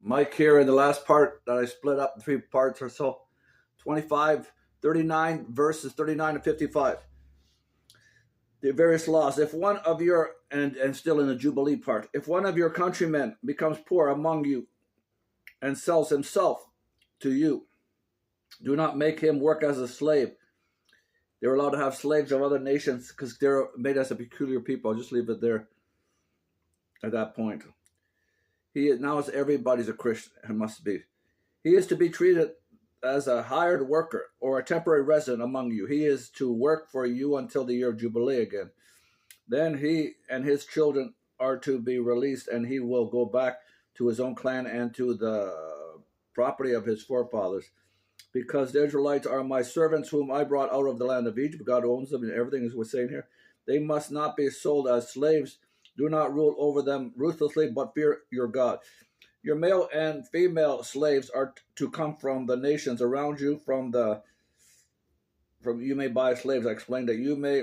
Mike here in the last part that I split up in 3 parts or so. 25, 39 verses 39 to 55. The various laws. If one of your, and still in the Jubilee part, if one of your countrymen becomes poor among you and sells himself to you, do not make him work as a slave. They're allowed to have slaves of other nations because they're made as a peculiar people. I'll just leave it there at that point. Now it's everybody's a Christian, it must be. He is to be treated as a hired worker or a temporary resident among you. He is to work for you until the year of Jubilee again. Then he and his children are to be released, and he will go back to his own clan and to the property of his forefathers. Because the Israelites are my servants whom I brought out of the land of Egypt. God owns them, and everything is we're saying here. They must not be sold as slaves. Do not rule over them ruthlessly, but fear your God. Your male and female slaves are to come from the nations around you. From you may buy slaves. I explained that you may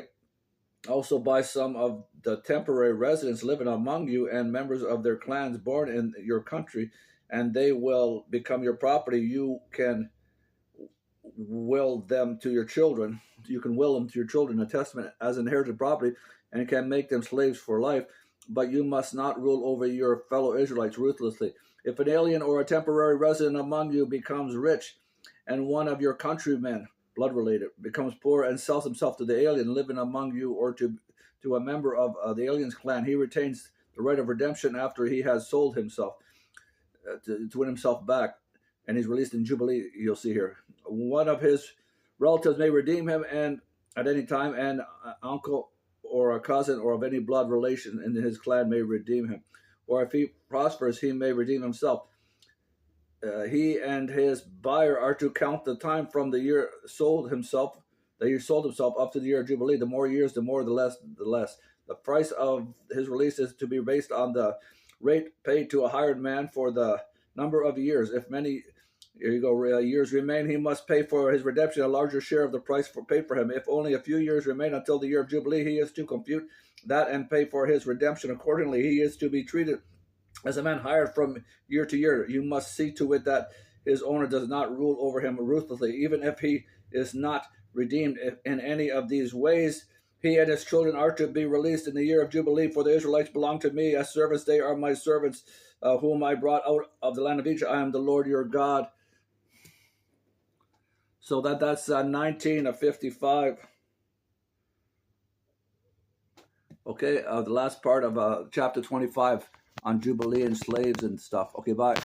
also buy some of the temporary residents living among you and members of their clans born in your country, and they will become your property. You can will them to your children. You can will them to your children in a testament as inherited property, and can make them slaves for life. But you must not rule over your fellow Israelites ruthlessly. If an alien or a temporary resident among you becomes rich, and one of your countrymen, blood related, becomes poor and sells himself to the alien living among you or to a member of the alien's clan, he retains the right of redemption after he has sold himself to win himself back, and he's released in Jubilee. You'll see here. One of his relatives may redeem him and at any time, and uncle or a cousin or of any blood relation in his clan may redeem him. Or if he prospers, he may redeem himself. He and his buyer are to count the time from the year that he sold himself up to the year of Jubilee. The more years, the more, the less. The price of his release is to be based on the rate paid to a hired man for the number of years. If many years remain, he must pay for his redemption a larger share of the price paid for him. If only a few years remain until the year of Jubilee, he is to compute that and pay for his redemption accordingly. He is to be treated as a man hired from year to year. You must see to it that his owner does not rule over him ruthlessly. Even if he is not redeemed in any of these ways, he and his children are to be released in the year of Jubilee. For the Israelites belong to me as servants. They are my servants, whom I brought out of the land of Egypt. I am the Lord your God. So that's 19 of 55. Okay, the last part of chapter 25 on Jubilee and slaves and stuff. Okay, bye.